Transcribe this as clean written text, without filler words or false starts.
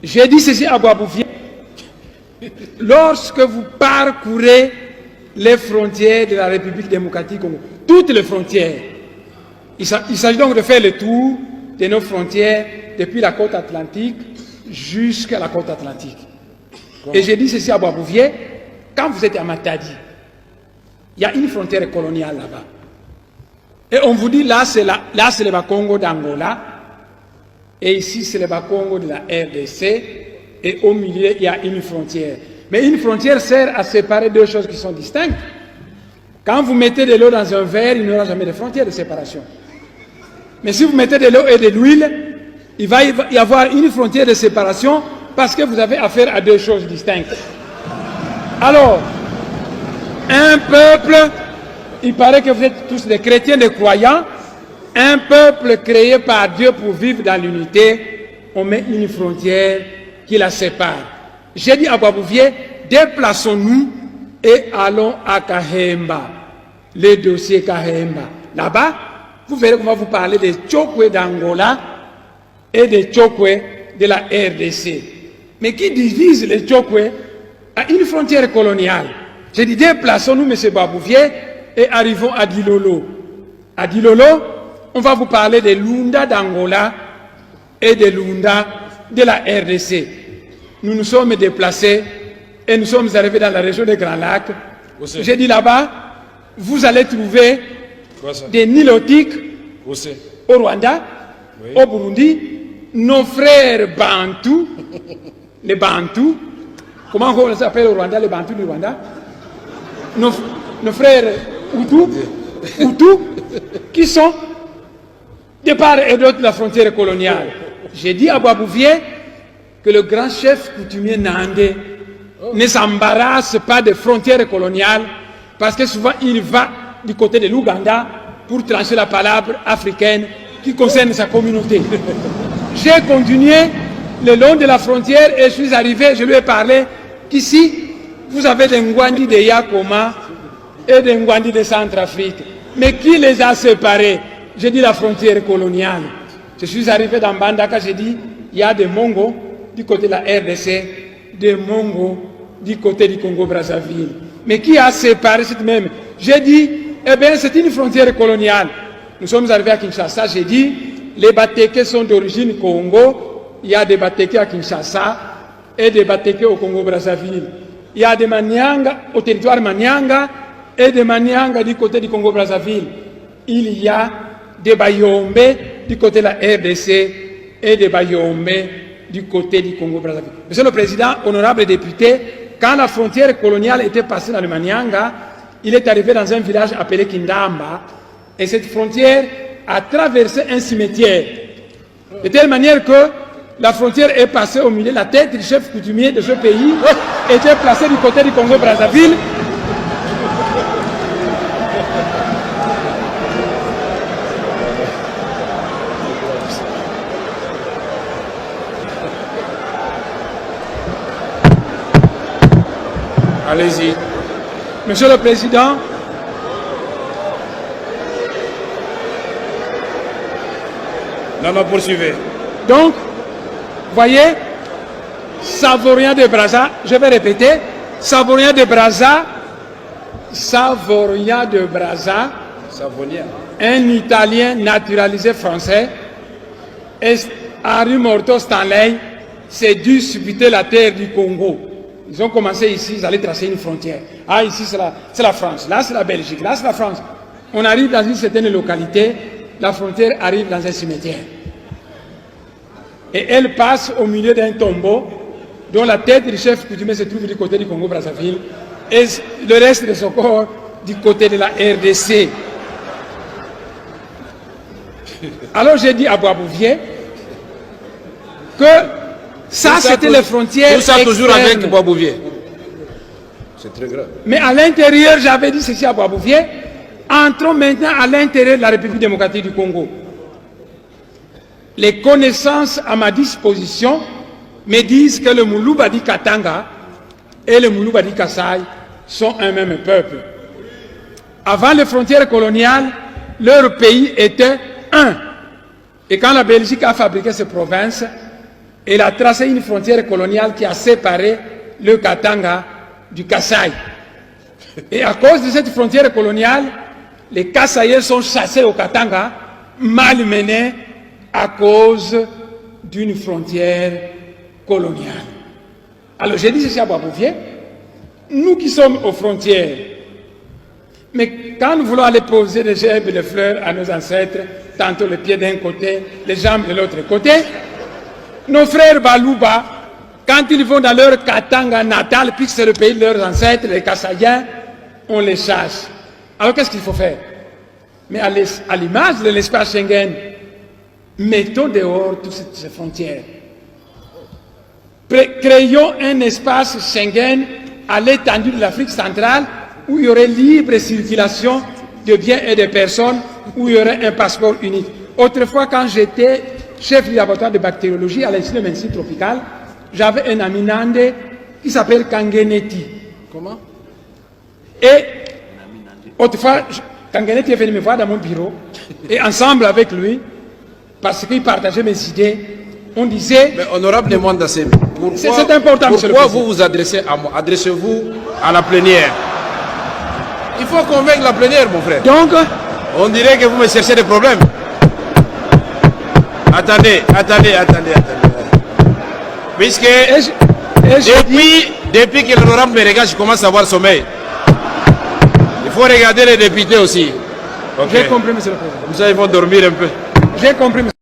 J'ai dit ceci à Boisbouvier. Lorsque vous parcourez les frontières de la République démocratique Congo, toutes les frontières, il s'agit donc de faire le tour de nos frontières depuis la côte atlantique jusqu'à la côte atlantique. Et j'ai dit ceci à Boisbouvier, quand vous êtes à Matadi, il y a une frontière coloniale là-bas. Et on vous dit là c'est le Bas-Congo d'Angola, et ici c'est le Bas-Congo de la RDC, et au milieu il y a une frontière. Mais une frontière sert à séparer deux choses qui sont distinctes. Quand vous mettez de l'eau dans un verre, il n'y aura jamais de frontière de séparation. Mais si vous mettez de l'eau et de l'huile, il va y avoir une frontière de séparation parce que vous avez affaire à deux choses distinctes. Alors, un peuple, il paraît que vous êtes tous des chrétiens, des croyants, un peuple créé par Dieu pour vivre dans l'unité, on met une frontière qui la sépare. J'ai dit à Boisbouvier, déplaçons-nous et allons à Kahemba, le dossier Kahemba. Là-bas, vous verrez qu'on va vous parler des Tchokwe d'Angola et des Tchokwe de la RDC. Mais qui divise les Tchokwe à une frontière coloniale. J'ai dit, déplaçons-nous, M. Boisbouvier, et arrivons à Dilolo. À Dilolo, on va vous parler des Lunda d'Angola et des Lunda de la RDC. Nous nous sommes déplacés et nous sommes arrivés dans la région des Grands Lacs. J'ai dit là-bas, vous allez trouver des Nilotiques au Rwanda, au Burundi, nos frères Bantous, les Bantous, comment on s'appelle au Rwanda, les Bantous du Rwanda, nos frères Hutus, qui sont de part et d'autre de la frontière coloniale. J'ai dit à Boisbouvier que le grand chef coutumier Nandé ne s'embarrasse pas des frontières coloniales parce que souvent il va du côté de l'Ouganda pour trancher la palabre africaine qui concerne sa communauté. J'ai continué le long de la frontière et je suis arrivé, je lui ai parlé qu'ici vous avez des Ngwandi de Yakoma et des Ngwandi de Centrafrique. Mais qui les a séparés? J'ai dit la frontière coloniale. Je suis arrivé dans Bandaka, j'ai dit il y a des Mongos du côté de la RDC, des Mongos du côté du Congo-Brazzaville. Mais qui a séparé cette même? J'ai dit, eh bien, c'est une frontière coloniale. Nous sommes arrivés à Kinshasa, j'ai dit, les Batékés sont d'origine Congo, il y a des Batékés à Kinshasa et des Batékés au Congo-Brazzaville. Il y a des Manianga au territoire Manianga et des Manianga du côté du Congo-Brazzaville. Il y a des Bayombe du côté de la RDC et des Bayombe du côté du Congo-Brazzaville. Monsieur le Président, honorable député, quand la frontière coloniale était passée dans le Manianga, il est arrivé dans un village appelé Kindamba, et cette frontière a traversé un cimetière, de telle manière que la frontière est passée au milieu, la tête du chef coutumier de ce pays était placée du côté du Congo-Brazzaville. Allez-y. Monsieur le Président, non, poursuivez. Donc, voyez, Savorien de Brazza, je vais répéter, Savorien de Brazza, un Italien naturalisé français, et Henri Morto Stanley s'est dû disputer la terre du Congo. Ils ont commencé ici, ils allaient tracer une frontière. Ah, ici c'est la France, là c'est la Belgique, là c'est la France. On arrive dans une certaine localité, la frontière arrive dans un cimetière. Et elle passe au milieu d'un tombeau dont la tête du chef coutumier se trouve du côté du Congo-Brazzaville et le reste de son corps du côté de la RDC. Alors j'ai dit à Boisbouvier que ça c'était les frontières tout ça externes. Toujours avec Boisbouvier. C'est très grave. Mais à l'intérieur, j'avais dit ceci à Boisbouvier, entrons maintenant à l'intérieur de la République démocratique du Congo. Les connaissances à ma disposition me disent que le Moulou-Badi Katanga et le Moulou-Badi Kassai sont un même peuple. Avant les frontières coloniales, leur pays était un. Et quand la Belgique a fabriqué ces provinces, Il a tracé une frontière coloniale qui a séparé le Katanga du Kasaï. Et à cause de cette frontière coloniale, les Kasaïens sont chassés au Katanga, malmenés à cause d'une frontière coloniale. Alors j'ai dit ceci à Boisbouvier, nous qui sommes aux frontières, mais quand nous voulons aller poser des gerbes et des fleurs à nos ancêtres, tantôt les pieds d'un côté, les jambes de l'autre côté, nos frères Balouba, quand ils vont dans leur Katanga natal, puisque c'est le pays de leurs ancêtres, les Kasaïens, on les chasse. Alors qu'est-ce qu'il faut faire? Mais à l'image de l'espace Schengen, mettons dehors toutes ces frontières. Créons un espace Schengen à l'étendue de l'Afrique centrale où il y aurait libre circulation de biens et de personnes, où il y aurait un passeport unique. Autrefois, quand j'étais chef du laboratoire de bactériologie à l'Institut de médecine tropicale, j'avais un ami nandais qui s'appelle Kangeneti. Comment? Et autrefois, Kangeneti est venu me voir dans mon bureau, et ensemble avec lui, parce qu'il partageait mes idées, on disait... Mais honorable demande d'assez. C'est important, monsieur le Pourquoi président. vous vous adressez à moi? Adressez-vous à la plénière. Il faut convaincre la plénière, mon frère. Donc, On dirait que vous me cherchez des problèmes. Attendez. Puisque depuis que l'honorable me regarde, je commence à avoir sommeil. Il faut regarder les députés aussi. Ok. j'ai compris, monsieur le président. Comme ça, ils vont dormir un peu. J'ai compris, monsieur.